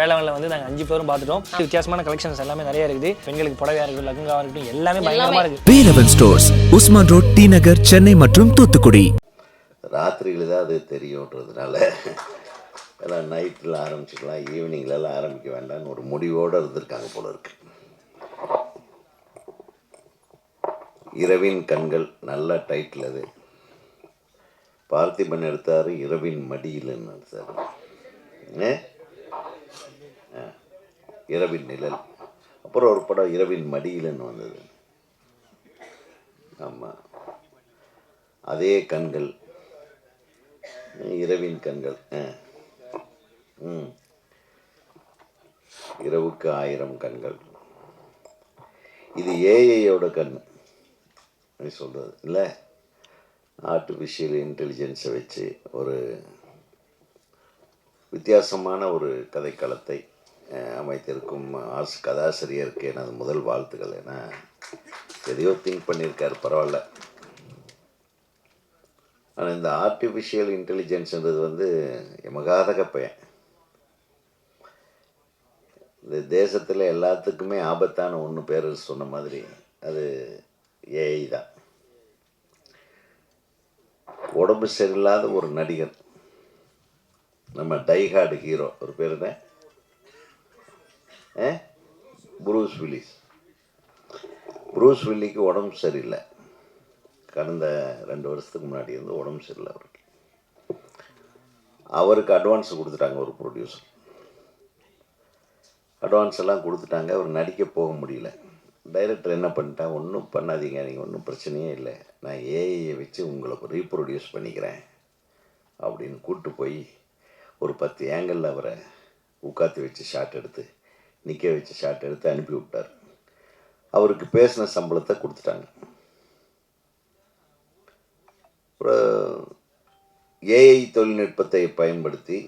வேளாண்ல வந்து நாங்கள் 5 பேரும் பார்த்துட்டோம். வித்தியாசமான கலெக்ஷன்ஸ் எல்லாமே நிறைய இருக்குது. பெண்களுக்கு புடவையா இருக்கட்டும், லெஹங்காவா இருக்கட்டும், எல்லாமே பயங்கரமா இருக்கு. வேலவன் ஸ்டோர்ஸ், உஸ்மான் ரோட், டி நகர், சென்னை மற்றும் தூத்துக்குடி. ராத்திரியில் தான் அது தெரியுன்றதுனால எல்லாம் நைட்டில் ஆரம்பிச்சுக்கலாம், ஈவினிங்லலாம் ஆரம்பிக்க வேண்டாம்னு ஒரு முடிவோடு இருந்திருக்காங்க போல இருக்கு. இரவின் கண்கள் நல்ல டைட்டில் அது. பார்த்திபன் எடுத்தார் இரவின் மடியில்னு எடுத்தார். இரவின் நிழல், அப்புறம் ஒரு படம் இரவின் மடியில்னு வந்தது. ஆமாம், அதே கண்கள், இரவின் கண்கள். இரவுக்கு 1000 கண்கள். இது ஏஐயோட கண் சொல்கிறது இல்லை, ஆர்டிஃபிஷியல் இன்டெலிஜென்ஸை வச்சு ஒரு வித்தியாசமான ஒரு கதைக்களத்தை அமைத்திருக்கும் கதாசிரியருக்கு எனது முதல் வாழ்த்துக்கள். ஏன்னா எதையோ திங்க் பண்ணியிருக்காரு, பரவாயில்ல. ஆனால் இந்த ஆர்டிஃபிஷியல் இன்டெலிஜென்ஸுன்றது வந்து எமகாதக பையன். இந்த தேசத்தில் எல்லாத்துக்குமே ஆபத்தான ஒன்று பேர் சொன்ன மாதிரி அது ஏஐ தான். உடம்பு சரியில்லாத ஒரு நடிகர், நம்ம டைஹார்டு ஹீரோ, ஒரு பேர் என்ன, ப்ரூஸ் வில்லிஸ். ப்ரூஸ் வில்லிக்கு உடம்பு சரியில்லை. கடந்த 2 வருஷத்துக்கு முன்னாடி இருந்து உடம்பு சரியில்லை அவருக்கு. அவருக்கு அட்வான்ஸ் கொடுத்துட்டாங்க ஒரு ப்ரொடியூசர். அட்வான்ஸ் எல்லாம் கொடுத்துட்டாங்க, அவர் நடிக்க போக முடியல. டைரக்டர் என்ன பண்ணிட்டான், ஒன்றும் பண்ணாதீங்க, நீங்கள் ஒன்றும் பிரச்சனையே இல்லை, நான் ஏஐயை வச்சு உங்களுக்கு ரீப்ரொடியூஸ் பண்ணிக்கிறேன் அப்படின்னு கூப்பிட்டு போய் ஒரு 10 ஏங்கிளில் அவரை உட்காந்து வச்சு ஷாட் எடுத்து, நிற்க வச்சு ஷாட் எடுத்து அனுப்பி விட்டார். அவருக்கு பேசின சம்பளத்தை கொடுத்துட்டாங்க. ஒரு ஏஐ தொழில்நுட்பத்தை பயன்படுத்தி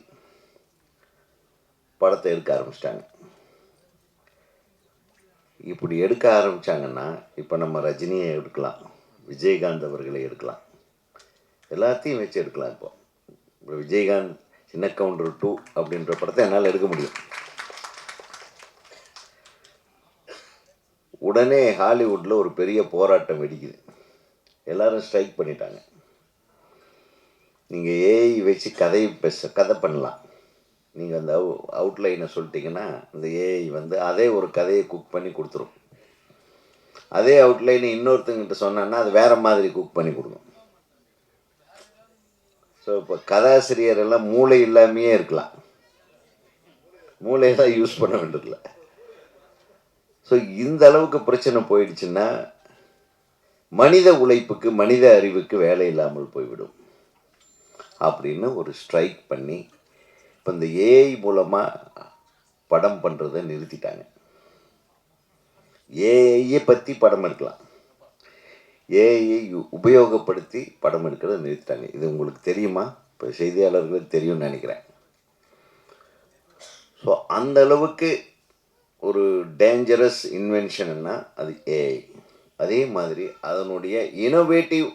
படத்தை எடுக்க ஆரம்பிச்சிட்டாங்க. இப்படி எடுக்க ஆரம்பித்தாங்கன்னா இப்போ நம்ம ரஜினியை எடுக்கலாம், விஜயகாந்த் அவர்களை எடுக்கலாம், எல்லாத்தையும் வச்சு எடுக்கலாம். இப்போ விஜயகாந்த் சின்ன கவுண்டர் 2 அப்படின்ற படத்தை என்னால் எடுக்க முடியும். உடனே ஹாலிவுட்டில் ஒரு பெரிய போராட்டம் வெடிக்குது, எல்லாரும் ஸ்ட்ரைக் பண்ணிட்டாங்க. நீங்கள் ஏஐ வச்சு கதை பண்ணலாம், நீங்கள் அந்த அவுட்லைனை சொல்லிட்டீங்கன்னா அந்த ஏஐ வந்து அதே ஒரு கதையை குக் பண்ணி கொடுத்துரும். அதே அவுட்லைனை இன்னொருத்தங்கிட்ட சொன்னான்னா அது வேறு மாதிரி குக் பண்ணி கொடுக்கும். ஸோ இப்போ கதாசிரியர் எல்லாம் மூளை இல்லாமையே இருக்கலாம், மூளையெல்லாம் யூஸ் பண்ண வேண்டியதில்லை. ஸோ இந்த அளவுக்கு பிரச்சனை போயிடுச்சுன்னா மனித உழைப்புக்கு, மனித அறிவுக்கு வேலை இல்லாமல் போய்விடும் அப்படின்னு ஒரு ஸ்ட்ரைக் பண்ணி இப்போ இந்த ஏஐ மூலமாக படம் பண்ணுறதை நிறுத்திட்டாங்க. ஏஐயை பற்றி படம் எடுக்கலாம், ஏஐயை உபயோகப்படுத்தி படம் எடுக்கிறத நிறுத்திட்டாங்க. இது உங்களுக்கு தெரியுமா? இப்போ செய்தியாளர்களுக்கு தெரியும்னு நினைக்கிறேன். ஸோ அந்த அளவுக்கு ஒரு டேஞ்சரஸ் இன்வென்ஷன்னா அது ஏஐ. அதே மாதிரி அதனுடைய இனோவேட்டிவ்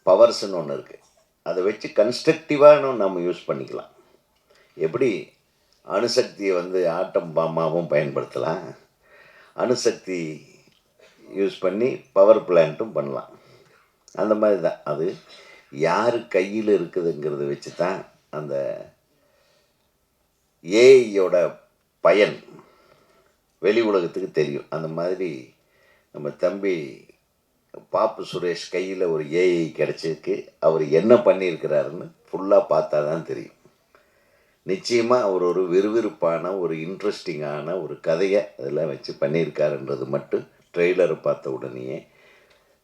பவர்ஸ்ன்னு ஒன்று இருக்குது, அதை வச்சு கன்ஸ்ட்ரக்டிவாக நம்ம யூஸ் பண்ணிக்கலாம். எப்படி அணுசக்தியை வந்து ஆட்டம் பாமாவும் பயன்படுத்தலாம், அணுசக்தி யூஸ் பண்ணி பவர் பிளான்ட்டும் பண்ணலாம். அந்த மாதிரி தான் அது யார் கையில் இருக்குதுங்கிறத வச்சு தான் அந்த ஏஐயோட பயன் வெளி உலகத்துக்கு தெரியும். அந்த மாதிரி நம்ம தம்பி பாப்பு சுரேஷ் கையில் ஒரு ஏஐ கிடச்சிருக்கு, அவர் என்ன பண்ணியிருக்கிறாருன்னு ஃபுல்லாக பார்த்தா தான் தெரியும். நிச்சயமாக அவர் ஒரு விறுவிறுப்பான, ஒரு இன்ட்ரெஸ்டிங்கான ஒரு கதையை அதில் வச்சு பண்ணியிருக்காருன்றது மட்டும் ட்ரெய்லரை பார்த்த உடனேயே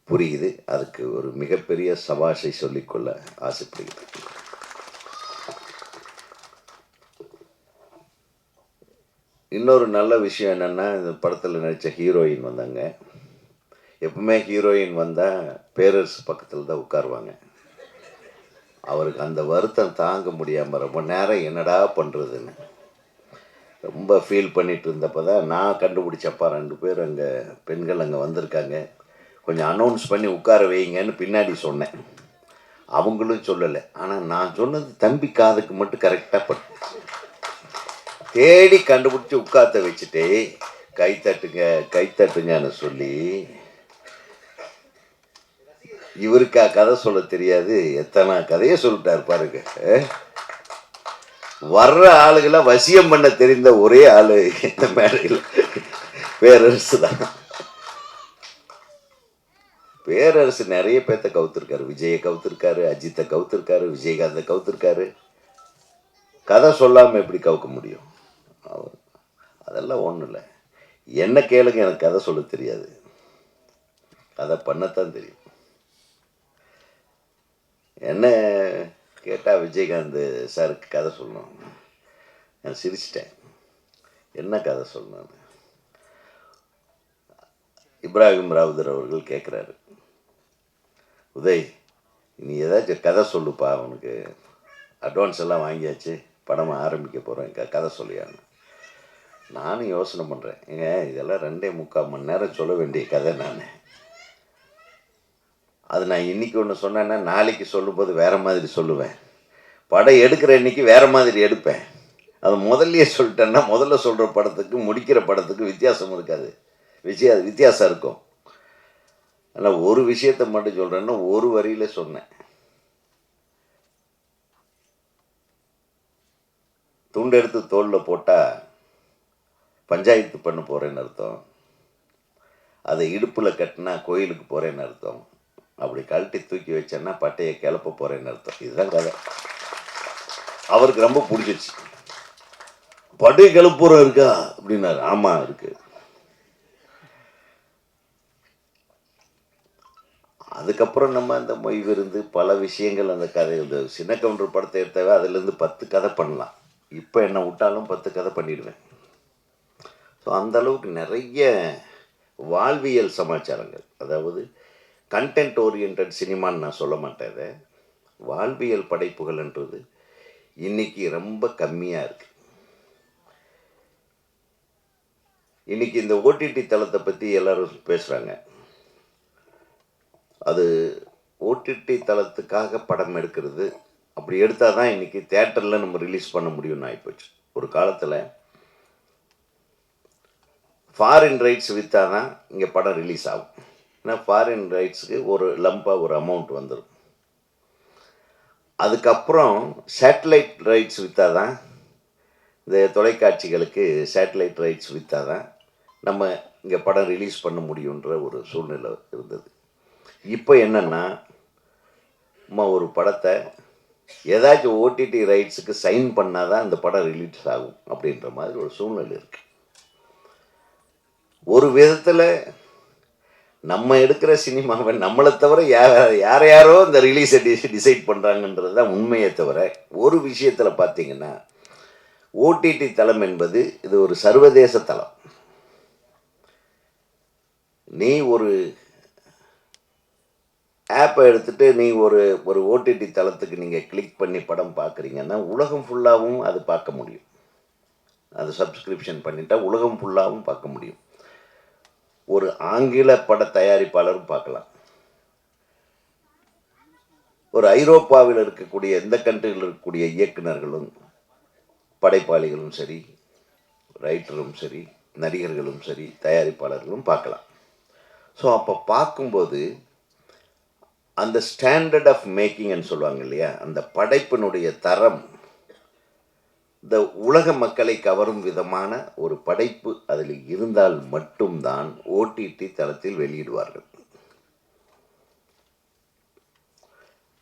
புரியுது. அதுக்கு ஒரு மிகப்பெரிய சபாஷை சொல்லிக்கொள்ள ஆசைப்படுகிறேன். இன்னொரு நல்ல விஷயம் என்னென்னா, இந்த படத்தில் நடித்த ஹீரோயின் வந்தாங்க. எப்பவுமே ஹீரோயின் வந்தால் பேரரசு பக்கத்தில் தான் உட்காருவாங்க. அவருக்கு அந்த வருத்தம் தாங்க முடியாமல் ரொம்ப நேரம் என்னடா பண்ணுறதுன்னு ரொம்ப ஃபீல் பண்ணிட்டு இருந்தப்போ தான் நான் கண்டுபிடிச்சப்பா 2 பேர் அங்கே பெண்கள் அங்கே வந்திருக்காங்க, கொஞ்சம் அனௌன்ஸ் பண்ணி உட்கார வைங்கன்னு பின்னாடி சொன்னேன். அவங்களும் சொல்லலை, ஆனால் நான் சொன்னது தம்பி காதுக்கு மட்டும் கரெக்டாக தேடி கண்டுபிடிச்சி உட்காத்த வச்சுட்டு கைத்தட்டுங்க கைத்தட்டுங்கன்னு சொல்லி இவருக்கா கதை சொல்ல தெரியாது, எத்தனை கதையை சொல்லிட்டார் பாருங்க. வர்ற ஆளுகளை வசியம் பண்ண தெரிந்த ஒரே ஆளு இந்த மேடையில் பேரரசு தான். பேரரசு நிறைய பேர்த்த கவுத்திருக்காரு. விஜயை கவுத்திருக்காரு, அஜித்தை கவுத்திருக்காரு, விஜயகாந்தை கவுத்திருக்காரு. கதை சொல்லாமல் எப்படி கவுக்க முடியும்? அதெல்லாம் ஒன்றும் இல்லை. என்ன கேளுங்க, எனக்கு கதை சொல்ல தெரியாது, கதை பண்ணத்தான் தெரியும். என்ன கேட்டால் விஜயகாந்த் சாருக்கு கதை சொல்லணும். நான் சிரிச்சிட்டேன். என்ன கதை சொல்லணும்? இப்ராஹிம் ராவுதர் அவர்கள் கேட்குறாரு, உதய் நீ ஏதாச்சும் கதை சொல்லுப்பா, அவனுக்கு அட்வான்ஸ் எல்லாம் வாங்கியாச்சு, படம் ஆரம்பிக்க போகிறேன், கதை சொல்லியான்னு. நானும் யோசனை பண்ணுறேன், ஏங்க இதெல்லாம் 2.75 மணி நேரம் சொல்ல வேண்டிய கதை. நான் இன்றைக்கி ஒன்று சொன்னேன்னா நாளைக்கு சொல்லும்போது வேறு மாதிரி சொல்லுவேன். படம் எடுக்கிற இன்றைக்கி வேறு மாதிரி எடுப்பேன். அது முதல்லையே சொல்லிட்டேன்னா முதல்ல சொல்கிற படத்துக்கு முடிக்கிற படத்துக்கு வித்தியாசம் இருக்காது, வித்தியாசம் இருக்கும். ஆனால் ஒரு விஷயத்தை மட்டும் சொல்கிறேன்னா ஒரு வரியில் சொன்னேன். துண்டெடுத்து தோளில் போட்டால் பஞ்சாயத்து பண்ண போகிறேன்னு அர்த்தம், அதை இடுப்பில் கட்டினா கோயிலுக்கு போகிறேன்னு அர்த்தம், அப்படி கழட்டி தூக்கி வச்சேன்னா பட்டையை கிளப்ப போகிறேன்னு அர்த்தம். இதுதான் கதை. அவருக்கு ரொம்ப பிடிச்சிச்சு. பட்டை கிளப்புறம் இருக்கா அப்படின்னாரு. ஆமாம் இருக்குது. அதுக்கப்புறம் நம்ம அந்த மொய் விருந்து பல விஷயங்கள், அந்த கதை, இந்த சின்ன கவுண்டர் படத்தை எடுத்தவே அதுலேருந்து 10 கதை பண்ணலாம். இப்போ என்ன விட்டாலும் 10 கதை பண்ணிடுவேன். ஸோ அந்தளவுக்கு நிறைய வாழ்வியல் சமாச்சாரங்கள், அதாவது கண்டென்ட் ஓரியன்ட் சினிமான்னு நான் சொல்ல மாட்டேன். இதை வாழ்வியல் படைப்புகள்ன்றது இன்றைக்கி ரொம்ப கம்மியாக இருக்குது. இன்றைக்கி இந்த ஓடிடி தளத்தை பற்றி எல்லோரும் பேசுகிறாங்க. அது ஓடிடி தளத்துக்காக படம் எடுக்கிறது, அப்படி எடுத்தால் தான் இன்றைக்கி தேட்டரில் நம்ம ரிலீஸ் பண்ண முடியும்னு ஆகிப்போச்சு. ஒரு காலத்தில் ஃபாரின் ரைட்ஸ் விற்றா தான் இங்கே படம் ரிலீஸ் ஆகும். ஏன்னா ஃபாரின் ரைட்ஸுக்கு ஒரு லம்பாக ஒரு அமௌண்ட் வந்துடும். அதுக்கப்புறம் சேட்டலைட் ரைட்ஸ் விற்றா தான், இந்த தொலைக்காட்சிகளுக்கு சேட்டலைட் ரைட்ஸ் விற்றா தான் நம்ம இங்கே படம் ரிலீஸ் பண்ண முடியுன்ற ஒரு சூழ்நிலை இருந்தது. இப்போ என்னென்னா, ஒரு படத்தை ஏதாச்சும் ஓடிடி ரைட்ஸுக்கு சைன் பண்ணால் தான் இந்த படம் ரிலீஸ் ஆகும் அப்படின்ற மாதிரி ஒரு சூழ்நிலை இருக்குது. ஒரு விதத்தில் நம்ம எடுக்கிற சினிமாவை நம்மளை தவிர யாரையாரோ இந்த ரிலீஸை டிசைட் பண்ணுறாங்கன்றது தான் உண்மையை தவிர, ஒரு விஷயத்தில் பார்த்திங்கன்னா ஓடிடி தளம் என்பது இது ஒரு சர்வதேச தளம். நீ ஒரு ஆப்பை எடுத்துகிட்டு நீ ஒரு ஓடிடி தளத்துக்கு நீங்கள் கிளிக் பண்ணி படம் பார்க்குறீங்கன்னா உலகம் ஃபுல்லாகவும் அது பார்க்க முடியும். அது சப்ஸ்கிரிப்ஷன் பண்ணிட்டால் உலகம் ஃபுல்லாகவும் பார்க்க முடியும். ஒரு ஆங்கில பட தயாரிப்பாளரும் பார்க்கலாம். ஒரு ஐரோப்பாவில் இருக்கக்கூடிய எந்த கண்ட்ரியில் இருக்கக்கூடிய இயக்குநர்களும் படைப்பாளிகளும் சரி, ரைட்டரும் சரி, நடிகர்களும் சரி, தயாரிப்பாளர்களும் பார்க்கலாம். ஸோ அப்போ பார்க்கும்போது அந்த ஸ்டாண்டர்ட் ஆஃப் மேக்கிங்னு சொல்லுவாங்க இல்லையா, அந்த படைப்பினுடைய தரம், இந்த உலக மக்களை கவரும் விதமான ஒரு படைப்பு அதில் இருந்தால் மட்டும்தான் ஓடிடி தளத்தில் வெளியிடுவார்கள்.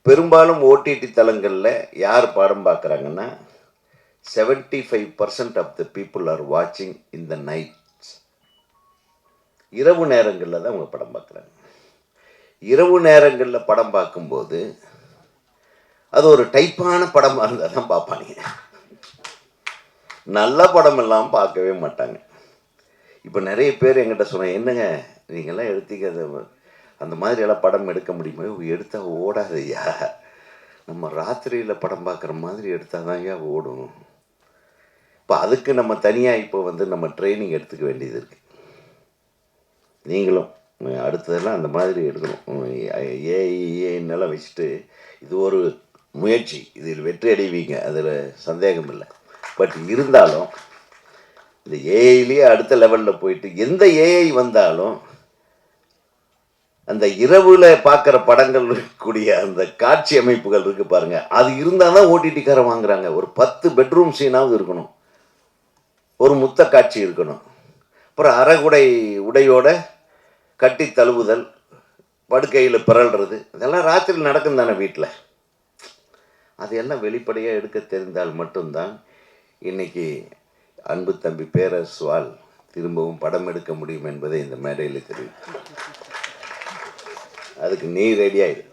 பெரும்பாலும் ஓடிடி தளங்களில் யார் படம் பார்க்குறாங்கன்னா 75% ஆஃப் த பீப்புள் ஆர் வாட்சிங் இன் த நைட்ஸ். இரவு நேரங்களில் தான் அவங்க படம் பார்க்குறாங்க. இரவு நேரங்களில் படம் பார்க்கும்போது அது ஒரு டைப்பான படமாக இருந்தால் தான் பார்ப்பாங்க. நல்ல படம் எல்லாம் பார்க்கவே மாட்டாங்க. இப்போ நிறைய பேர் என்கிட்ட சொன்னாங்க, என்னங்க நீங்கள்லாம் எடுத்தீங்க, அந்த மாதிரியெல்லாம் படம் எடுக்க முடியுமா? எடுத்தால் ஓடாதையா, நம்ம ராத்திரியில் படம் பார்க்குற மாதிரி எடுத்தால் தான் ஏன் ஓடும். இப்போ அதுக்கு நம்ம தனியாக இப்போ நம்ம ட்ரைனிங் எடுத்துக்க வேண்டியது இருக்குது. நீங்களும் அடுத்ததெல்லாம் அந்த மாதிரி எடுக்கணும். ஏஐஎன்னெல்லாம் வச்சுட்டு இது ஒரு முயற்சி, இதில் வெற்றி அடைவீங்க, அதில் சந்தேகம் இல்லை. பட் இருந்தாலும் இந்த ஏஐலேயே அடுத்த லெவலில் போயிட்டு எந்த ஏஐ வந்தாலும் அந்த இரவுல பார்க்குற படங்கள் கூடிய அந்த காட்சி அமைப்புகள் இருக்கு பாருங்க, அது இருந்தால் தான் ஓடிடிக்காரன் வாங்குறாங்க. ஒரு 10 பெட்ரூம் சீனாவது இருக்கணும், ஒரு முத்த காட்சி இருக்கணும், அப்புறம் அரைகுடை உடையோட கட்டி தழுவுதல், படுக்கையில் பிறல்றது, இதெல்லாம் ராத்திரி நடக்கும் தானே வீட்டில். அது எல்லாம் வெளிப்படையாக எடுக்க தெரிந்தால் மட்டும்தான் இன்னைக்கு அன்பு தம்பி பேரரசுவால் திரும்பவும் படம் எடுக்க முடியும் என்பதை இந்த மேடையில் தெரிவித்து, அதுக்கு நீ ரெடி ஆயிடு,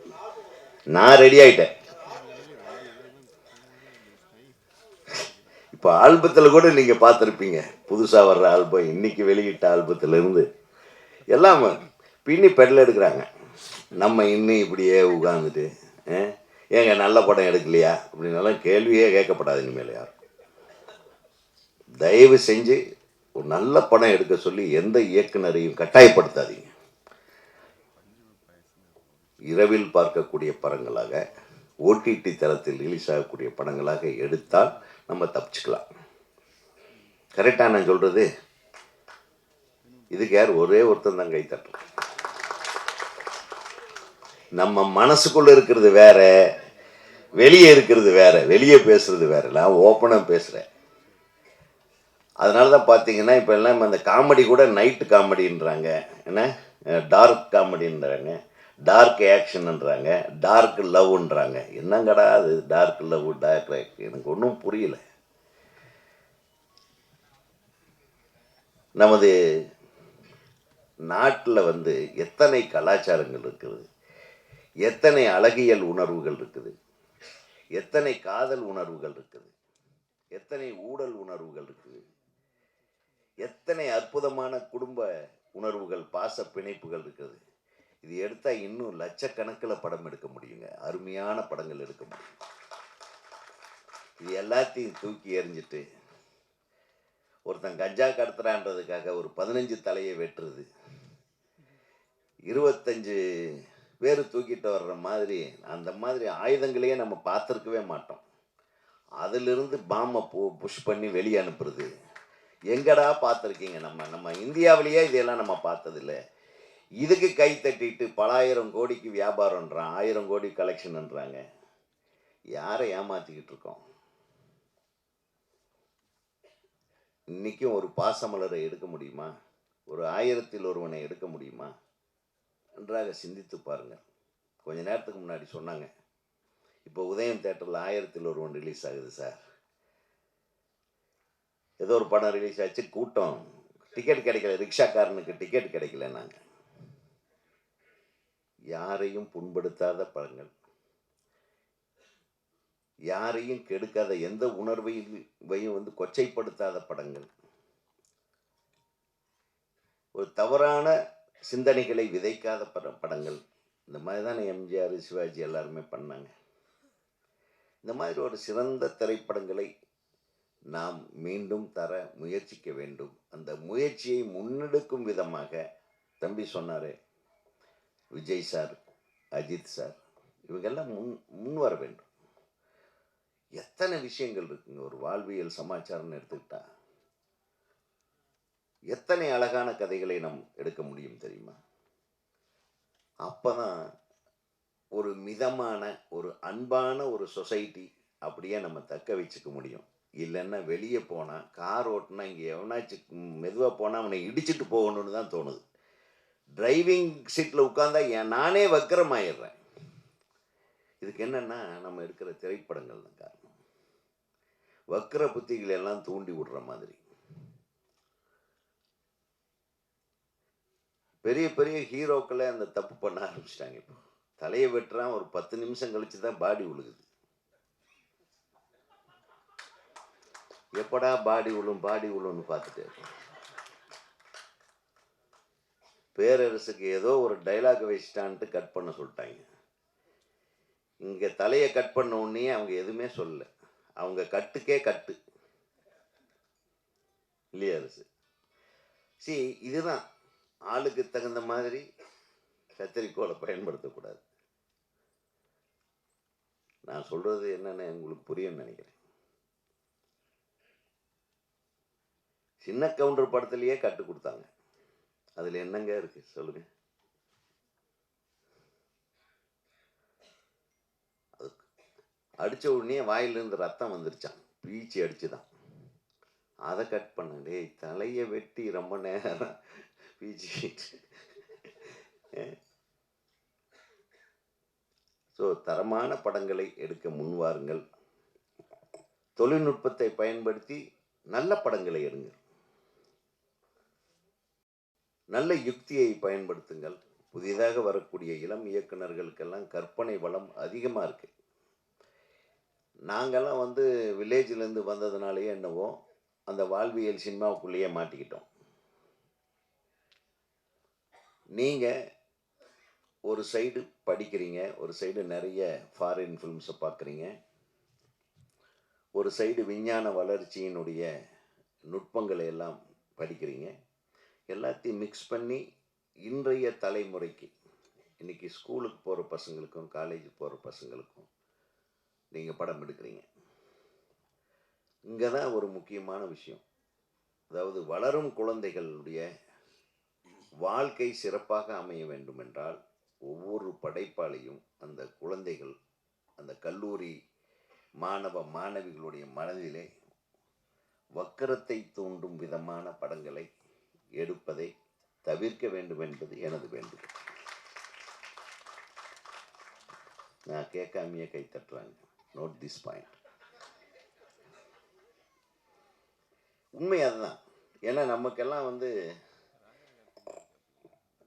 நான் ரெடி ஆயிட்டேன். இப்போ ஆல்பத்தில் கூட நீங்கள் பார்த்துருப்பீங்க, புதுசாக வர்ற ஆல்பம், இன்னைக்கு வெளியிட்ட ஆல்பத்திலிருந்து எல்லாம் பின்னி பெடல் எடுக்கிறாங்க. நம்ம இன்னும் இப்படியே உட்காந்துட்டு ஏங்க நல்ல படம் எடுக்கலையா அப்படின்னாலும் கேள்வியே கேட்கப்படாது இனிமேல் யாரும். தயவு செஞ்சு ஒரு நல்ல படம் எடுக்க சொல்லி எந்த இயக்குனரையும் கட்டாயப்படுத்தாதீங்க. இரவில் பார்க்கக்கூடிய படங்களாக, ஓடிடி தளத்தில் ரிலீஸ் ஆகக்கூடிய படங்களாக எடுத்தால் நம்ம தப்பிச்சுக்கலாம். கரெக்டாக நான் சொல்கிறது? இதுக்கு யார் ஒரே ஒருத்தன் தான் கை தட்டுறோம். நம்ம மனசுக்குள்ள இருக்கிறது வேற, வெளியே இருக்கிறது வேற, வெளியே பேசுறது வேற. நான் ஓப்பனாக பேசுகிறேன். அதனால தான் பார்த்தீங்கன்னா இப்போ எல்லாம் அந்த காமெடி கூட நைட்டு காமெடின்றாங்க, என்ன டார்க் காமெடின்றாங்க, டார்க் ஆக்ஷன்ன்றாங்க, டார்க் லவ்ன்றாங்க. என்னங்கடா அது டார்க் லவ், டார்க் ஆக்ஷன்? எனக்கு ஒன்றும் புரியல. நமது நாட்டில் எத்தனை கலாச்சாரங்கள் இருக்குது, எத்தனை அழகியல் உணர்வுகள் இருக்குது, எத்தனை காதல் உணர்வுகள் இருக்குது, எத்தனை ஊடல் உணர்வுகள் இருக்குது, எத்தனை அற்புதமான குடும்ப உணர்வுகள், பாச பிணைப்புகள் இருக்குது. இது எடுத்தால் இன்னும் லட்சக்கணக்கில் படம் எடுக்க முடியுங்க, அருமையான படங்கள் எடுக்க முடியும். இது எல்லாத்தையும் தூக்கி எறிஞ்சிட்டு ஒருத்தன் கஞ்சா கடத்துறான்றதுக்காக ஒரு 15 தலையை வெட்டுறது, 25 பேர் தூக்கிட்டு வர்ற மாதிரி, அந்த மாதிரி ஆயுதங்களையே நம்ம பார்த்துருக்கவே மாட்டோம். அதிலிருந்து பாம்பை புஷ் பண்ணி வெளியே அனுப்புறது எங்கடா பார்த்துருக்கீங்க? நம்ம இந்தியாவிலேயே இதெல்லாம் நம்ம பார்த்ததில்லை. இதுக்கு கை தட்டிட்டு பல ஆயிரம் கோடிக்கு வியாபாரம்ன்றான், 1000 கோடி கலெக்ஷன்ன்றாங்க. யாரை ஏமாற்றிக்கிட்டு இருக்கோம்? இன்றைக்கும் ஒரு பாசமலரை எடுக்க முடியுமா? ஒரு 1000ல் ஒருவனை எடுக்க முடியுமா? நன்றாக சிந்தித்து பாருங்கள். கொஞ்ச நேரத்துக்கு முன்னாடி சொன்னாங்க, இப்போ உதயம் தேட்டரில் 1000ல் ஒருவன் ரிலீஸ் ஆகுது சார். ஏதோ ஒரு படம் ரிலீஸ் ஆச்சு, கூட்டம், டிக்கெட் கிடைக்கல, ரிக்ஷாக்காரனுக்கு டிக்கெட் கிடைக்கல. நாங்கள் யாரையும் புண்படுத்தாத படங்கள், யாரையும் கெடுக்காத, எந்த உணர்வையும் கொச்சைப்படுத்தாத படங்கள், ஒரு தவறான சிந்தனைகளை விதைக்காத படங்கள், இந்த மாதிரி தான் எம்ஜிஆர், சிவாஜி எல்லாருமே பண்ணாங்க. இந்த மாதிரி ஒரு சிறந்த திரைப்படங்களை நாம் மீண்டும் தர முயற்சிக்க வேண்டும். அந்த முயற்சியை முன்னெடுக்கும் விதமாக தம்பி சொன்னாரே, விஜய் சார், அஜித் சார், இவங்கெல்லாம் முன் வர வேண்டும். எத்தனை விஷயங்கள் இருக்குங்க. ஒரு வாழ்வியல் சமாச்சாரம்னு எடுத்துக்கிட்டா எத்தனை அழகான கதைகளை நாம் எடுக்க முடியும் தெரியுமா? அப்போதான் ஒரு மிதமான, ஒரு அன்பான ஒரு சொசைட்டி அப்படியே நம்ம தக்க வச்சுக்க முடியும். இல்லைன்னா வெளியே போனால், கார் ஓட்டினா இங்கே எவனாச்சும் மெதுவாக போனால் அவனை இடிச்சிட்டு போகணும்னு தான் தோணுது. டிரைவிங் சீட்டில் உட்காந்தா நானே வக்கரமாயிடுறேன். இதுக்கு என்னென்னா நம்ம எடுக்கிற திரைப்படங்கள் தான் காரணம். வக்கர புத்திகளை எல்லாம் தூண்டி விடுற மாதிரி. பெரிய பெரிய ஹீரோக்களே அந்த தப்பு பண்ண ஆரம்பிச்சிட்டாங்க. இப்போ தலையை வெட்டுறான், ஒரு 10 நிமிஷம் கழிச்சு தான் பாடி விழுகுது. எப்படா பாடி விழுன்னு பார்த்துட்டு பேரரசுக்கு ஏதோ ஒரு டைலாக் வச்சிட்டான்ட்டு கட் பண்ண சொல்லிட்டாங்க. இங்கே தலையை கட் பண்ண உடனே அவங்க எதுவுமே சொல்லலை. அவங்க கட்டுக்கே கட்டு இல்லையா அரசு? இதுதான் ஆளுக்கு தகுந்த மாதிரி கத்தரிக்கோலை பயன்படுத்தக்கூடாது. நான் சொல்றது என்னன்னு உங்களுக்கு புரியும்னு நினைக்கிறேன். சின்ன கவுண்டர் படத்துலேயே கற்றுக் கொடுத்தாங்க. அதில் என்னங்க இருக்குது சொல்லுங்கள்? அது அடித்த உடனே வாயிலிருந்து ரத்தம் வந்துருச்சான், பீச்சி அடிச்சு தான். அதை கட் பண்ண, டேய் தலையை வெட்டி ரொம்ப நேரம் பீச்சி. ஸோ தரமான படங்களை எடுக்க முன்வாருங்கள். தொழில்நுட்பத்தை பயன்படுத்தி நல்ல படங்களை எடுங்கள். நல்ல யுக்தியை பயன்படுத்துங்கள். புதிதாக வரக்கூடிய இளம் இயக்குநர்களுக்கெல்லாம் கற்பனை வளம் அதிகமாக இருக்குது. நாங்கள்லாம் வந்து வில்லேஜிலேருந்து வந்ததுனாலேயே என்னவோ அந்த வாழ்வியல் சினிமாவுக்குள்ளேயே மாட்டிக்கிட்டோம். நீங்கள் ஒரு சைடு படிக்கிறீங்க, ஒரு சைடு நிறைய ஃபாரின் ஃபிலிம்ஸை பார்க்குறீங்க, ஒரு சைடு விஞ்ஞான வளர்ச்சியினுடைய நுட்பங்களை எல்லாம் படிக்கிறீங்க. எல்லாத்தையும் மிக்ஸ் பண்ணி இன்றைய தலைமுறைக்கு, இன்றைக்கி ஸ்கூலுக்கு போகிற பசங்களுக்கும் காலேஜுக்கு போகிற பசங்களுக்கும் நீங்கள் படம் எடுக்கிறீங்க. இங்கே தான் ஒரு முக்கியமான விஷயம். அதாவது வளரும் குழந்தைகளுடைய வாழ்க்கை சிறப்பாக அமைய வேண்டும் என்றால் ஒவ்வொரு படைப்பாளியும் அந்த குழந்தைகள், அந்த கல்லூரி மாணவ மாணவிகளுடைய மனதிலே வக்கரத்தை தூண்டும் விதமான படங்களை எடுப்பதை தவிர்க்க வேண்டும் என்பது எனது வேண்டுகோள். நான் கேட்காமையே கை தட்டுறாங்க. Note this point. உண்மை அதுதான். ஏன்னா நமக்கெல்லாம் வந்து,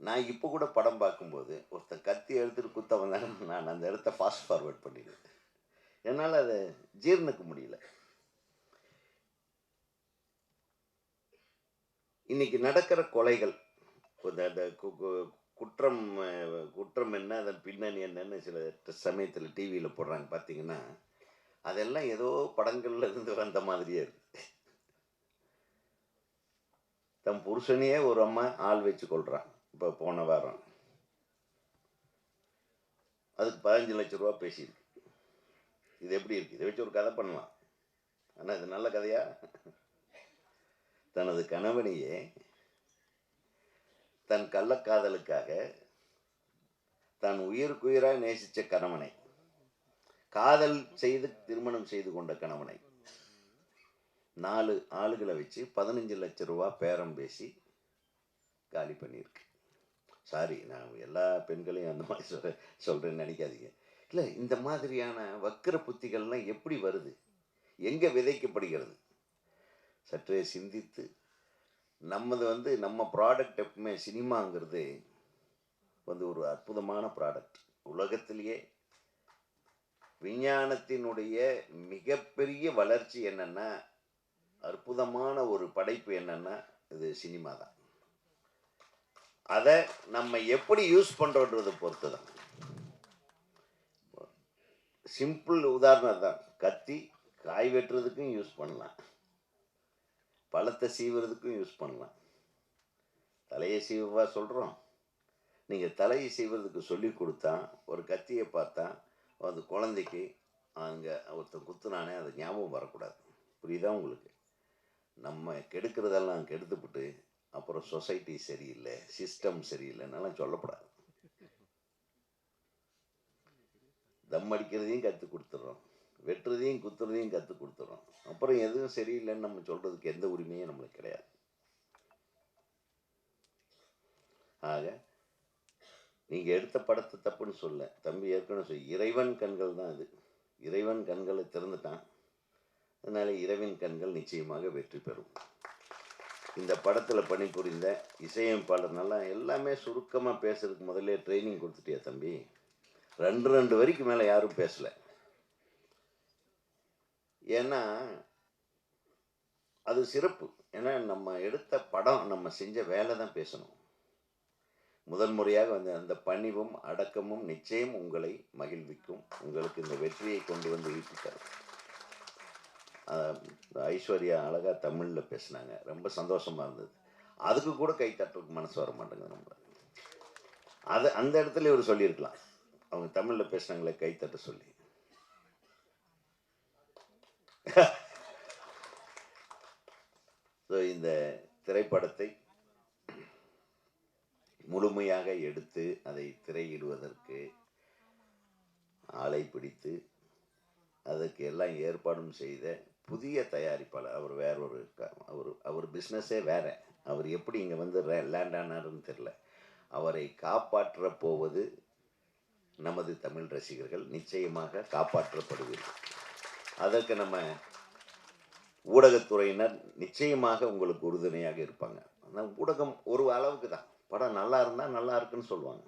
நான் இப்போ கூட படம் பார்க்கும்போது ஒருத்தன் கத்தி எடுத்துகிட்டு குத்த வந்தாலும் நான் அந்த இடத்த ஃபாஸ்ட் ஃபார்வர்ட் பண்ணிடுவேன். என்னால் அதை ஜீர்ணிக்க முடியல. இன்னைக்கு நடக்கிற கொலைகள், அந்த குற்றம் குற்றம் என்ன, அதன் பின்னணி என்னன்னு சில சமயத்தில் டிவியில் போடுறாங்க பார்த்தீங்கன்னா, அதெல்லாம் ஏதோ படங்கள்ல இருந்து வந்த மாதிரியே இருக்கு. தன் புருஷனையே ஒரு அம்மா ஆள் வச்சு கொள்றான். இப்போ போன வாரம் அதுக்கு 15 லட்சம் ரூபா பேசியிருக்கு. இது எப்படி இருக்குது? இதை வச்சு ஒரு கதை பண்ணலாம். ஆனால் இது நல்ல கதையா? தனது கணவனையே தன் கள்ளக்காதலுக்காக தான் உயிருக்குயிராக நேசித்த கணவனை, காதல் செய்து திருமணம் செய்து கொண்ட கணவனை 4 ஆளுகளை வச்சு 15 லட்சம் ரூபா பேரம் பேசி காலி பண்ணியிருக்கு. சாரி, நான் எல்லா பெண்களையும் அந்த மாதிரி சொல்கிறேன்னு நினைக்காதீங்க. இல்லை, இந்த மாதிரியான வக்கிர புத்திகள்லாம் எப்படி வருது, எங்கே விதைக்கப்படுகிறது? சற்றே சிந்தித்து, நம்ம ப்ராடக்ட் எப்பவுமே சினிமாங்கிறது ஒரு அற்புதமான ப்ராடக்ட். உலகத்திலேயே விஞ்ஞானத்தினுடைய மிகப்பெரிய வளர்ச்சி என்னென்னா, அற்புதமான ஒரு படைப்பு என்னென்னா இது சினிமா தான். அதை நம்ம எப்படி யூஸ் பண்ணுறோன்றதை பொறுத்து தான். சிம்பிள் உதாரணம் தான். கத்தி காய் வெட்டுறதுக்கும் யூஸ் பண்ணலாம், பழத்தை சீவுறதுக்கும் யூஸ் பண்ணலாம். தலையை சீவா சொல்கிறோம். நீங்கள் தலையை சீவுறதுக்கு சொல்லி கொடுத்தா, ஒரு கத்தியை பார்த்தா அந்த குழந்தைக்கு அங்கே ஒருத்தன் குத்துனானே அது ஞாபகம் வரக்கூடாது. புரியுதா உங்களுக்கு? நம்ம கெடுக்கிறதெல்லாம் கெடுத்துவிட்டு அப்புறம் சொசைட்டி சரியில்லை, சிஸ்டம் சரியில்லைன்னாலாம் சொல்லப்படாது. தம் அடிக்கிறதையும் கற்றுக் கொடுத்துட்றோம், வெட்டுறதையும் குத்துறதையும் கற்றுக் கொடுத்துட்றோம். அப்புறம் எதுவும் சரியில்லைன்னு நம்ம சொல்கிறதுக்கு எந்த உரிமையும் நம்மளுக்கு கிடையாது. ஆக நீங்கள் எடுத்த படத்தை தப்புன்னு சொல்ல, தம்பி ஏற்கனவே சொல்லி, இறைவன் கண்கள் தான் இது. இறைவன் கண்களை திறந்துட்டான். அதனால் இறைவன் கண்கள் நிச்சயமாக வெற்றி பெறும். இந்த படத்தில் பணிபுரிந்த இசையமைப்பாளர் நல்லா எல்லாமே சுருக்கமாக பேசுறதுக்கு முதல்ல ட்ரைனிங் கொடுத்துட்டியா தம்பி? 2 வரைக்கும் மேலே யாரும் பேசலை. ஏன்னா அது சிறப்பு. ஏன்னா நம்ம எடுத்த படம், நம்ம செஞ்ச வேலை தான் பேசணும். முதன்முறையாக அந்த பணிவும் அடக்கமும் நிச்சயம் உங்களை மகிழ்விக்கும். உங்களுக்கு இந்த வெற்றியை கொண்டு வந்து ஈட்டித்தரும். ஐஸ்வர்யா அழகாக தமிழில் பேசினாங்க, ரொம்ப சந்தோஷமாக இருந்தது. அதுக்கு கூட கை தட்டுறதுக்கு மனசு வர மாட்டேங்குது நம்மளை. அந்த இடத்துல இவர் சொல்லியிருக்கலாம், அவங்க தமிழில் பேசினாங்களே கை தட்ட சொல்லி. ஸோ இந்த திரைப்படத்தை முழுமையாக எடுத்து அதை திரையிடுவதற்கு ஆளை பிடித்து அதுக்கு எல்லாம் ஏற்பாடும் செய்த புதிய தயாரிப்பாளர். அவர் வேற ஒரு அவர் பிஸ்னஸே வேற. அவர் எப்படி இங்கே வந்து லேண்ட் ஆனாருன்னு தெரில. அவரை காப்பாற்றப் போவது நமது தமிழ் ரசிகர்கள். நிச்சயமாக காப்பாற்றப்படுவீர்கள். அதற்கு நம்ம ஊடகத்துறையினர் நிச்சயமாக உங்களுக்கு உறுதுணையாக இருப்பாங்க. ஆனால் ஊடகம் ஒரு அளவுக்கு தான். படம் நல்லா இருந்தால் நல்லா இருக்குன்னு சொல்லுவாங்க.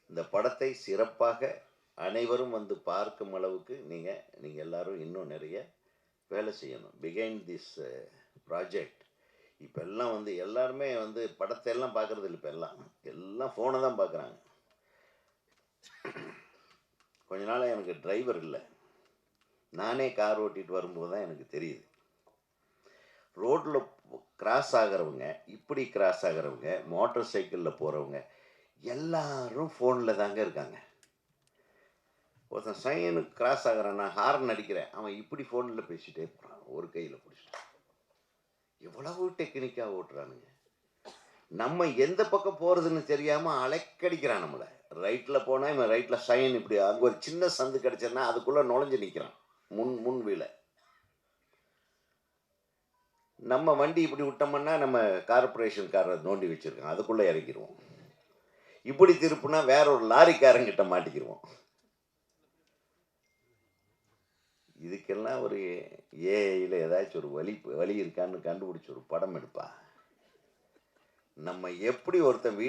இந்த படத்தை சிறப்பாக அனைவரும் வந்து பார்க்கும் அளவுக்கு நீங்கள் எல்லாரும் இன்னும் நிறைய வேலை செய்யணும். பிஹைண்ட் திஸ் ப்ராஜெக்ட் இப்போ எல்லாம் வந்து எல்லாருமே வந்து படத்தை எல்லாம் பார்க்குறது இல்லை. இப்போ எல்லாம் ஃபோனை தான் பார்க்குறாங்க. கொஞ்ச நாள் எனக்கு டிரைவர் இல்லை. நானே கார் ஓட்டிகிட்டு வரும்போது தான் எனக்கு தெரியுது, ரோட்டில் கிராஸ் ஆகிறவங்க, இப்படி கிராஸ் ஆகிறவங்க, மோட்டார் சைக்கிளில் போகிறவங்க எல்லாரும் ஃபோனில் தாங்க இருக்காங்க. ஒருத்தன் சைனுக்கு கிராஸ் ஆகிறான், நான் ஹார்ன் அடிக்கிறேன், அவன் இப்படி ஃபோனில் பேசிகிட்டே போகிறான், ஒரு கையில் பிடிச்சிட்டு. எவ்வளவு டெக்னிக்காக ஓட்டுறானுங்க. நம்ம எந்த பக்கம் போகிறதுன்னு தெரியாமல் அலைக்கடிக்கிறான் நம்மளை. ரைட்டில் போனால் இவன் ரைட்டில் சைன் இப்படி, அங்கே ஒரு சின்ன சந்து கிடச்சேன்னா அதுக்குள்ளே நுழைஞ்சு நிற்கிறான் முன் வீல. நம்ம வண்டி இப்படி விட்டோம்னா நம்ம கார்பரேஷன்காரரை நோண்டி வச்சுருக்கோம், அதுக்குள்ளே இறக்கிடுவோம். இப்படி திருப்புனா வேற ஒரு லாரிக்காரங்கிட்ட மாட்டிக்கிடுவோம். இதுக்கெல்லாம் ஒரு ஏஐயில் ஏதாச்சும் ஒரு வழி இருக்கான்னு கண்டுபிடிச்சி ஒரு படம் எடுப்பா. நம்ம எப்படி ஒருத்தன்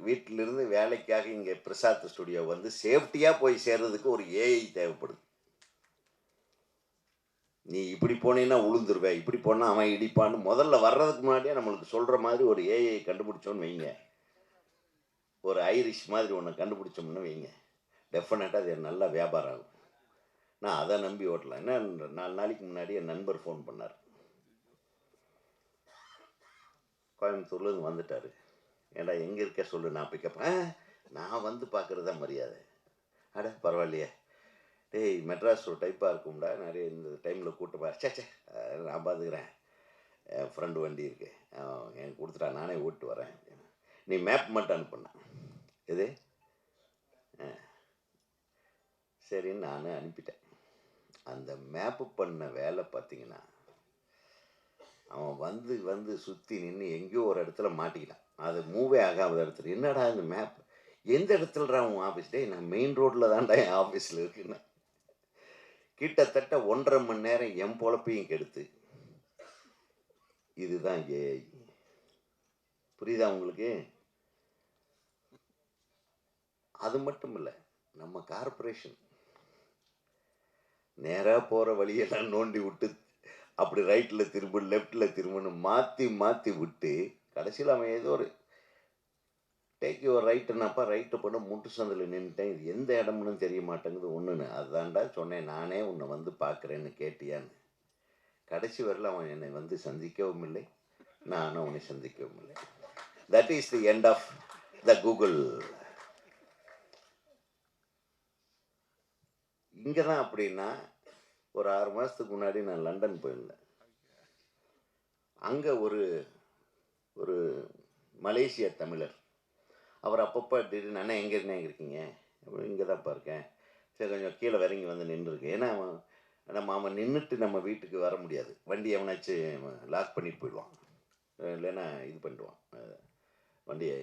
வீட்டிலிருந்து வேலைக்காக இங்கே பிரசாத் ஸ்டுடியோ வந்து சேஃப்டியாக போய் சேர்றதுக்கு ஒரு ஏஐ தேவைப்படுது. நீ இப்படி போனீன்னா உளுந்துருவே, இப்படி போனால் அவன் இடிப்பான்னு முதல்ல வர்றதுக்கு முன்னாடியே நம்மளுக்கு சொல்கிற மாதிரி ஒரு ஏஐ கண்டுபிடிச்சோன்னு வைங்க, ஒரு ஐரிஷ் மாதிரி ஒன்று கண்டுபிடிச்சோம்னு வைங்க, டெஃபினட்டாக அது நல்லா வியாபாரம் ஆகும். நான் அதை நம்பி ஓட்டலாம். என்ன 4 நாளைக்கு முன்னாடி என் நண்பர் ஃபோன் பண்ணார். கோயம்புத்தூர்லேருந்து வந்துட்டார். ஏன்டா எங்கே இருக்க சொல்லு, நான் பிக்கப். நான் வந்து பார்க்குறது தான் மரியாதை. அட பரவாயில்லையே, டேய் மெட்ராஸ் ஒரு டைப்பாக இருக்கும்டா, நிறைய இந்த டைமில் கூட்டப்பா. சேச்சே நான் பார்த்துக்கிறேன், என் ஃப்ரெண்டு வண்டி இருக்கு, எனக்கு கொடுத்துட்டா, நானே ஓட்டு வரேன். நீ மேப் மட்டும் அனுப்புண்ணா. எது சரின்னு நான் அனுப்பிட்டேன். அந்த மேப்பு பண்ண வேலை பார்த்தீங்கன்னா, அவன் வந்து சுற்றி நின்று எங்கேயோ ஒரு இடத்துல மாட்டிக்கிட்டான். அது மூவே ஆகாத இடத்துல. என்னடா இந்த மேப் எந்த இடத்துலடா உன் ஆஃபீஸ்? டே நான் மெயின் ரோட்டில் தான்டா என் ஆஃபீஸில் இருக்குன்னு. கிட்டத்தட்ட 1.5 மணி நேரம் என் பொழப்பையும் கெடுத்து. இதுதான் ஏஐ. புரியுதா உங்களுக்கு? அது மட்டும் இல்லை, நம்ம கார்பரேஷன் நேராக போகிற வழியெல்லாம் நோண்டி விட்டு அப்படி ரைட்டில் திரும்ப லெஃப்டில் திரும்பன்னு மாற்றி விட்டு கடைசியில் அவன் ஏதோ ஒரு டேக் யுவர் ரைட்டுனாப்பா, ரைட்டு பண்ண முட்டு சந்தில் நின்றுட்டேன், இது எந்த இடம்னு தெரிய மாட்டேங்குது ஒன்றுன்னு. அதுதான்டா சொன்னேன், நானே உன்னை வந்து பார்க்குறேன்னு கேட்டியான்னு. கடைசி வரல அவன் என்னை வந்து சந்திக்கவும் இல்லை, நானும் அவனை சந்திக்கவும் இல்லை. That is the end of the Google. இங்கே தான் அப்படின்னா, ஒரு 6 மாதத்துக்கு முன்னாடி நான் லண்டன் போயிருந்தேன். அங்கே ஒரு மலேசிய தமிழர், அவர் அப்பப்போ திடீர்னு அண்ணா எங்கே இருக்கீங்க? இங்கே தான்ப்பா இருக்கேன். சரி கொஞ்சம் கீழே இறங்கி வந்து நின்றுருக்கு. ஏன்னா அவன் நின்றுட்டு நம்ம வீட்டுக்கு வர முடியாது, வண்டி எவனாச்சும் லாக் பண்ணிட்டு போயிடுவான், இல்லைன்னா இது பண்ணிடுவான், வண்டியை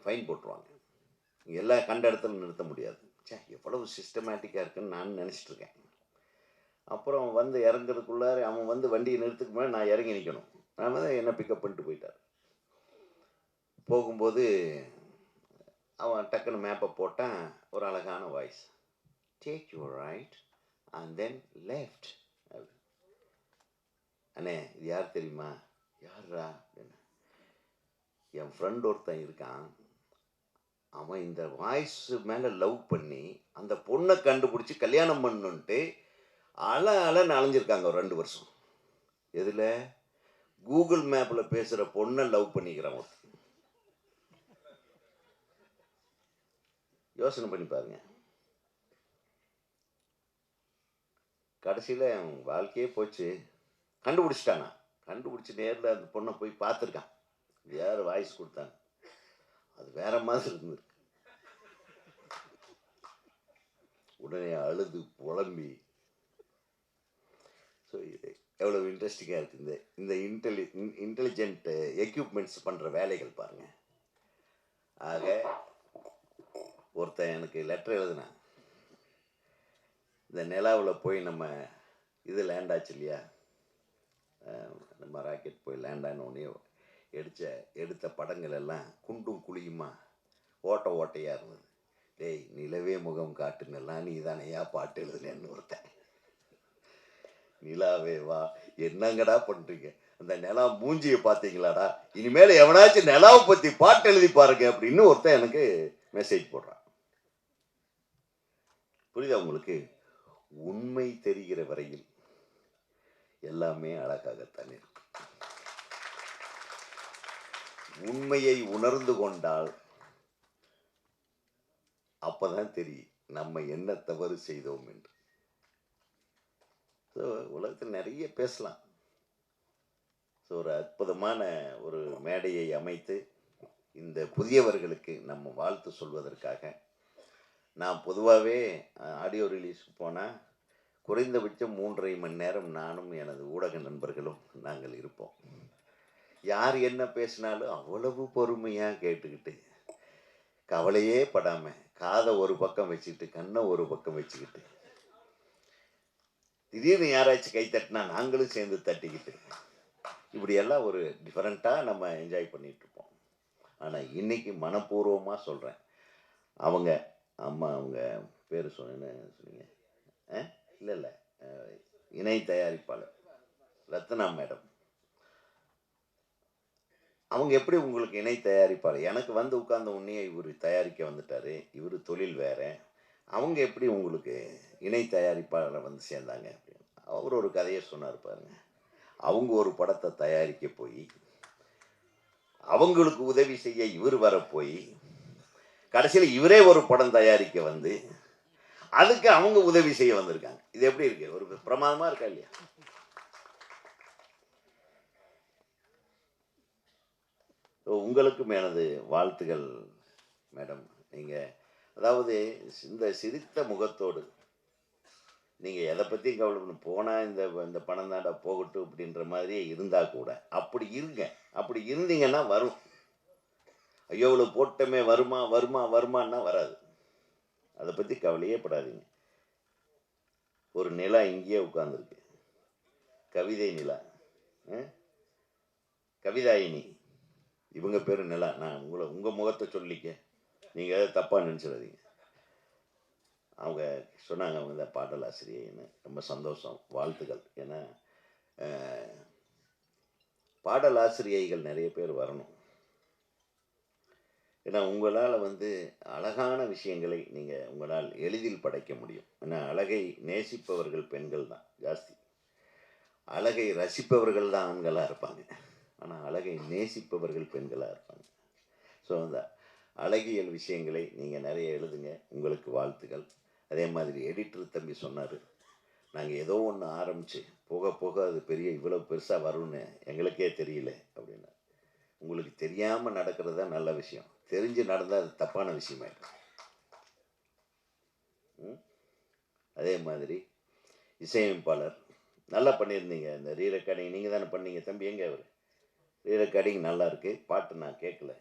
ஃபைன் போட்டுருவாங்க. எல்லா கண்ட இடத்துல நிறுத்த முடியாது. சே எவ்வளவு சிஸ்டமேட்டிக்காக இருக்குன்னு நான் நினச்சிட்ருக்கேன். அப்புறம் வந்து இறங்குறதுக்குள்ளார அவன் வந்து வண்டியை நிறுத்துக்கு முன்னாடி நான் இறங்கி நிற்கணும். நான் வந்து என்னை பிக்கப் பண்ணிட்டு போயிட்டார். போகும்போது அவன் டக்குன்னு மேப்பை போட்டான். ஒரு அழகான voice, take your right and then left. அண்ணே இது யார் தெரியுமா? யாரா அப்படின்னு. என் ஃப்ரெண்ட் ஒருத்தன் இருக்கான், அவன் இந்த வாய்ஸ் மேலே லவ் பண்ணி அந்த பொண்ணை கண்டுபிடிச்சி கல்யாணம் பண்ணுன்ட்டு அலைன்னு அலைஞ்சிருக்காங்க ஒரு 2 வருஷம். எதில்? கூகுள் மேப்பில் பேசுகிற பொண்ணை லவ் பண்ணிக்கிறான் ஒருத்தன். யோசனை பண்ணி பாருங்க. கடைசியில் அவன் வாழ்க்கையே போச்சு. கண்டுபிடிச்சிட்டானா, கண்டுபிடிச்சி நேரில் அந்த பொண்ணை போய் பார்த்துருக்கான். யார் வாய்ஸ் கொடுத்தாங்க, அது வேற மாதிரி இருந்திருக்கு. உடனே அழுது புலம்பி. ஸோ இது எவ்வளோ இன்ட்ரெஸ்டிங்காக இருக்குது. இந்த இன்டெலிஜென்ட் எக்யூப்மெண்ட்ஸ் பண்ணுற வேலைகள் பாருங்கள். ஆக ஒருத்தன் எனக்கு லெட்டர் எழுதுனான். இந்த நிலாவில் போய் நம்ம இது லேண்ட் ஆச்சு இல்லையா, நம்ம ராக்கெட் போய் லேண்ட் ஆனோடனே எடுத்த படங்கள் எல்லாம் குண்டும் குழியுமா ஓட்டையாக இருந்தது. டேய், நிலவே முகம் காட்டுனெல்லாம் நீ தானையா பாட்டு எழுதுனேன்னு ஒருத்தன். நிலாவே வா, என்னங்கடா பண்ணுறீங்க, அந்த நிலா மூஞ்சியை பார்த்தீங்களாடா, இனிமேல் எவனாச்சும் நிலாவை பற்றி பாட்டு எழுதி பாருங்க அப்படின்னு ஒருத்தன் எனக்கு மெசேஜ் போடுறான். புரியுதா உங்களுக்கு? உண்மை தெரிகிற வரையில் எல்லாமே அழகாகத்தான் இருக்கு. உண்மையை உணர்ந்து கொண்டால் அப்பதான் தெரியும் நம்ம என்ன தவறு செய்தோம் என்று. ஸோ உலகத்தில் நிறைய பேசலாம். ஸோ ஒரு அற்புதமான ஒரு மேடையை அமைத்து இந்த புதியவர்களுக்கு நம்ம வாழ்த்து சொல்வதற்காக, நான் பொதுவாகவே ஆடியோ ரிலீஸுக்கு போனால் குறைந்தபட்சம் 3.5 மணி நேரம் நானும் எனது ஊடக நண்பர்களும் நாங்கள் இருப்போம். யார் என்ன பேசினாலும் அவ்வளவு பொறுமையாக கேட்டுக்கிட்டு, கவலையே படாமல் காதை ஒரு பக்கம் வச்சுக்கிட்டு கண்ணை ஒரு பக்கம் வச்சுக்கிட்டு, திடீர்னு யாராச்சும் கை தட்டினா நாங்களும் சேர்ந்து தட்டிக்கிட்டு, இப்படியெல்லாம் ஒரு டிஃப்ரெண்ட்டாக நம்ம என்ஜாய் பண்ணிகிட்ருப்போம். ஆனால் இன்றைக்கி மனப்பூர்வமாக சொல்கிறேன், அவங்க அம்மா, அவங்க பேர் சொன்னீங்க இல்லை இணை தயாரிப்பாளர் ரத்னா மேடம், அவங்க எப்படி உங்களுக்கு இணை தயாரிப்பாளர்? எனக்கு வந்து உட்கார்ந்த உடனே இவர் தயாரிக்க வந்துட்டார், இவர் தொழில் வேறு, அவங்க எப்படி உங்களுக்கு இணை தயாரிப்பாளரை வந்து சேர்ந்தாங்க அப்படின்னு அவர் ஒரு கதையை சொன்னார் பாருங்க. அவங்க ஒரு படத்தை தயாரிக்க போய் அவங்களுக்கு உதவி செய்ய இவர் வரப்போய் கடைசியில் இவரே ஒரு படம் தயாரிக்க வந்து அதுக்கு அவங்க உதவி செய்ய வந்திருக்காங்க. இது எப்படி இருக்கு? ஒரு பிரமாதமாக இருக்கா இல்லையா? உங்களுக்கும் எனது வாழ்த்துகள் மேடம். நீங்கள் அதாவது இந்த சிரித்த முகத்தோடு நீங்கள் எதை பற்றியும் கவலை போனால் இந்த பணம் தாண்டா போகட்டும் அப்படின்ற மாதிரியே இருந்தால் கூட அப்படி இருங்க. அப்படி இருந்தீங்கன்னா வரும். ஐயோ இவ்வளோ போட்டமே வருமா வருமா வருமானா வராது. அதை பற்றி கவலையே படாதீங்க. ஒரு நிலா இங்கேயே உட்கார்ந்துருக்கு, கவிதை நிலா, கவிதாயினி, இவங்க பேர் நிலா. நான் உங்கள் முகத்தை சொல்லிக்க, நீங்கள் எதாவது தப்பாக நினச்சிடாதீங்க. அவங்க சொன்னாங்க அவங்க தான் பாடலாசிரியன்னு. ரொம்ப சந்தோஷம், வாழ்த்துக்கள். ஏன்னா பாடலாசிரியைகள் நிறைய பேர் வரணும். ஏன்னா உங்களால் வந்து அழகான விஷயங்களை நீங்கள் உங்களால் எளிதில் படைக்க முடியும். ஏன்னா அழகை நேசிப்பவர்கள் பெண்கள் தான் ஜாஸ்தி, அழகை ரசிப்பவர்கள் தான் ஆண்களாக இருப்பாங்க, ஆனால் அழகை நேசிப்பவர்கள் பெண்களாக இருப்பாங்க. ஸோ அந்த அழகியல் விஷயங்களை நீங்கள் நிறைய எழுதுங்க. உங்களுக்கு வாழ்த்துக்கள். அதே மாதிரி எடிட்டர் தம்பி சொன்னார், நாங்கள் ஏதோ ஒன்று ஆரம்பித்து போக போக அது இவ்வளோ பெருசாக வரும்னு எங்களுக்கே தெரியல அப்படின்னா. உங்களுக்கு தெரியாமல் நடக்கிறது தான் நல்ல விஷயம், தெரிஞ்சு நடந்தால் அது தப்பான விஷயமாயிடும். அதே மாதிரி இசையமைப்பாளர் நல்லா பண்ணியிருந்தீங்க. இந்த ரீ ரெக்கார்டிங் நீங்கள் தானே பண்ணீங்க தம்பி? எங்கே அவர்? ரீ ரெக்கார்டிங் நல்லா இருக்குது. பாட்டு நான் கேட்கல,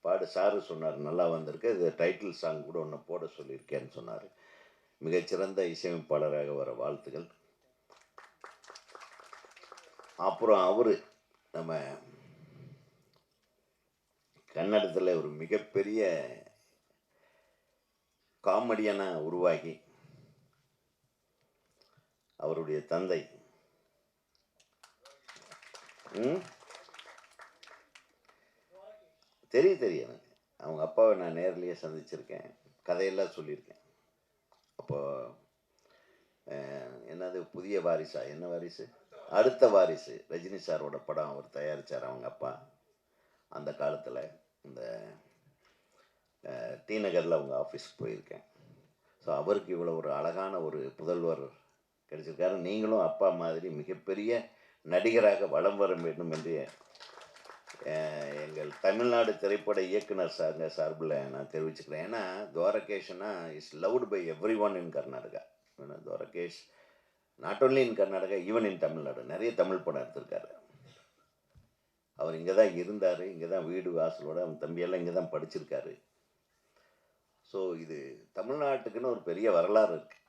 பாடு சாரு சொன்னார் நல்லா வந்திருக்கு, இது டைட்டில் சாங் கூட ஒன்று போட சொல்லியிருக்கேன்னு சொன்னார். மிகச்சிறந்த இசையமைப்பாளராக வர வாழ்த்துக்கள். அப்புறம் அவர் நம்ம கன்னடத்தில் ஒரு மிகப்பெரிய காமெடியனாக உருவாகி அவருடைய தந்தை தெரியும் எனக்கு. அவங்க அப்பாவை நான் நேர்லேயே சந்திச்சிருக்கேன், கதையெல்லாம் சொல்லியிருக்கேன். அப்போ என்னது புதிய வாரிசா, என்ன வாரிசு, அடுத்த வாரிசு, ரஜினி சாரோட படம் அவர் தயாரித்தார் அவங்க அப்பா. அந்த காலத்தில் இந்த டி நகரில் அவங்க ஆஃபீஸ்க்கு போயிருக்கேன். ஸோ அவருக்கு இவ்வளோ ஒரு அழகான ஒரு புதல்வர் கிடைச்சிருக்காரு. நீங்களும் அப்பா மாதிரி மிகப்பெரிய நடிகராக வலம் வர வேண்டும் என்று எங்கள் தமிழ்நாடு திரைப்பட இயக்குனர் சார்பில் நான் தெரிவிச்சுக்கிறேன். ஏன்னா துவாரகேஷ்னா is loved by everyone in Karnataka. ஏன்னா Dwarakish not only in Karnataka, even in Tamil Nadu நிறைய தமிழ் படம் எடுத்திருக்காரு. அவர் இங்கே தான் இருந்தார், இங்கே தான் வீடு வாசலோட அவன் தம்பியெல்லாம் இங்கே தான் படிச்சிருக்காரு. ஸோ இது தமிழ்நாட்டுக்குன்னு ஒரு பெரிய வரலாறு இருக்கு.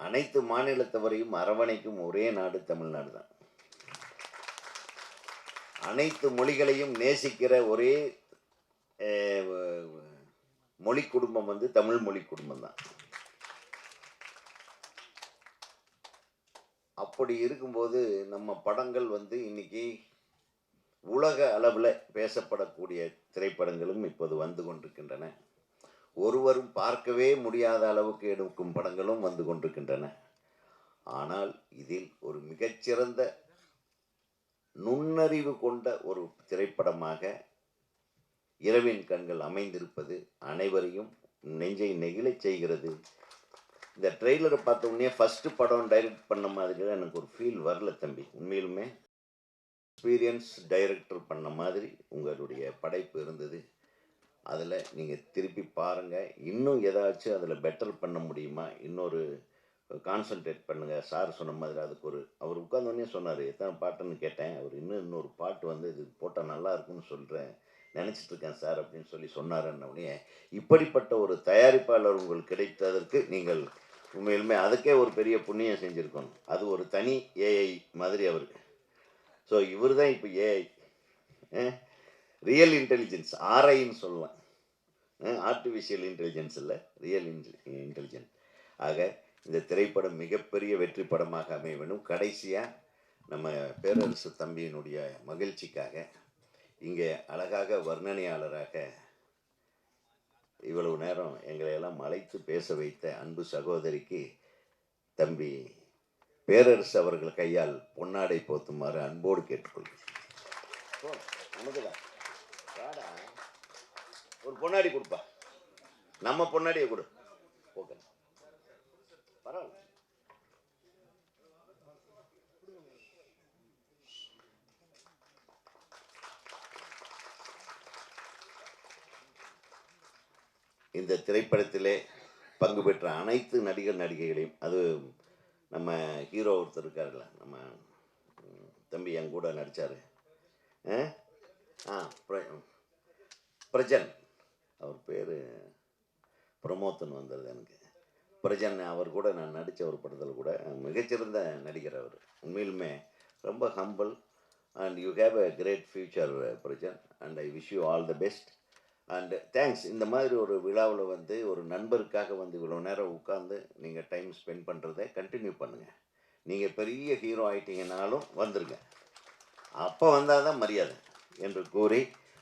அனைத்து மாநிலத்தவரையும் அரவணைக்கும் ஒரே நாடு தமிழ்நாடு தான். அனைத்து மொழிகளையும் நேசிக்கிற ஒரே மொழி குடும்பம் வந்து தமிழ் மொழி குடும்பம் தான். அப்படி இருக்கும்போது நம்ம படங்கள் வந்து இன்னைக்கு உலக அளவில் பேசப்படக்கூடிய திரைப்படங்களும் இப்போது வந்து கொண்டிருக்கின்றன. ஒருவரும் பார்க்கவே முடியாத அளவுக்கு எடுக்கும் படங்களும் வந்து கொண்டிருக்கின்றன. ஆனால் இதில் ஒரு மிகச்சிறந்த நுண்ணறிவு கொண்ட ஒரு திரைப்படமாக இரவின் கண்கள் அமைந்திருப்பது அனைவரையும் நெஞ்சை நெகிழச் செய்கிறது. இந்த ட்ரெய்லரை பார்த்த உடனே ஃபஸ்ட்டு படம் டைரக்ட் பண்ண மாதிரி எனக்கு ஒரு ஃபீல் வரல தம்பி. உண்மையிலுமே எக்ஸ்பீரியன்ஸ் டைரக்டர் பண்ண மாதிரி உங்களுடைய படைப்பு இருந்தது. அதில் நீங்கள் திருப்பி பாருங்கள், இன்னும் ஏதாச்சும் அதில் பெட்டர் பண்ண முடியுமா, இன்னொரு கான்சன்ட்ரேட் பண்ணுங்கள். சார் சொன்ன மாதிரி அதுக்கு அவர் உட்காந்தோடனே சொன்னார் எத்தனை பாட்டுன்னு கேட்டேன். அவர் இன்னொரு பாட்டு வந்து இது போட்டால் நல்லா இருக்குன்னு சொல்கிறேன் நினச்சிட்ருக்கேன் சார் அப்படின்னு சொன்னாருன்னொடனே, இப்படிப்பட்ட ஒரு தயாரிப்பாளர் உங்களுக்கு கிடைத்ததற்கு நீங்கள் உண்மையிலுமே அதுக்கே ஒரு பெரிய புண்ணியம் செஞ்சுருக்கணும். அது ஒரு தனி ஏஐ மாதிரி அவருக்கு. ஸோ இவர் தான் இப்போ ஏஐ, ரியல் இன்டெலிஜென்ஸ், ஆர்ஐன்னு சொல்லலாம். ஆர்டிஃபிஷியல் இன்டெலிஜென்ஸ் இல்லை, ரியல் இன்டெலிஜென்ஸ். ஆக இந்த திரைப்படம் மிகப்பெரிய வெற்றி படமாக அமைய வேண்டும். கடைசியாக நம்ம பேரரசு தம்பியினுடைய மகிழ்ச்சிக்காக இங்கே அழகாக வர்ணனையாளராக இவ்வளவு நேரம் எங்களை எல்லாம் அழைத்து பேச வைத்த அன்பு சகோதரிக்கு தம்பி பேரரசு அவர்கள் கையால் பொன்னாடை போத்துமாறு அன்போடு கேட்டுக்கொள்கிறேன். ஒரு பொன்னாடி கொடுப்பா, நம்ம பொன்னாடியை கொடு. ஓகே, பரவாயில்ல. இந்த திரைப்படத்திலே பங்கு பெற்ற அனைத்து நடிகர் நடிகைகளையும், அது நம்ம ஹீரோ ஒருத்தர் இருக்காருல்ல, நம்ம தம்பி என் கூட நடித்தார், பிரஜன், அவர் பேர் பிரமோத்தன் வந்தது எனக்கு. பிரஜன் அவர் கூட நான் நடித்த ஒரு படத்தில் கூட மிகச்சிறந்த நடிகர் அவர். உண்மையிலுமே ரொம்ப humble and you have a great future Prajin, and I wish you all the best and thanks. இந்த மாதிரி ஒரு விழாவில் வந்து ஒரு நண்பருக்காக வந்து இவ்வளோ நேரம் உட்காந்து நீங்கள் டைம் ஸ்பெண்ட் பண்ணுறதை கண்டினியூ பண்ணுங்கள். நீங்கள் பெரிய ஹீரோ ஆகிட்டீங்கனாலும் வந்துடுங்க, அப்போ வந்தால் தான் மரியாதை என்று கூறி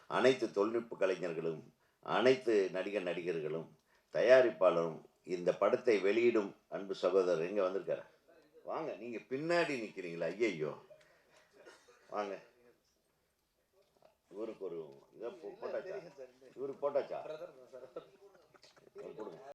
அனைத்து தொழில்நுட்ப கலைஞர்களும், அனைத்து நடிகர்களும், தயாரிப்பாளரும், இந்த படத்தை வெளியிடும் அன்பு சகோதரர் எங்கே வந்திருக்காரு, வாங்க. நீங்கள் பின்னாடி நிற்கிறீங்களா, ஐயையோ வாங்க. இவருக்கு ஒரு இதை போட்டாச்சா, இவருக்கு போட்டாச்சா, கொடுங்க.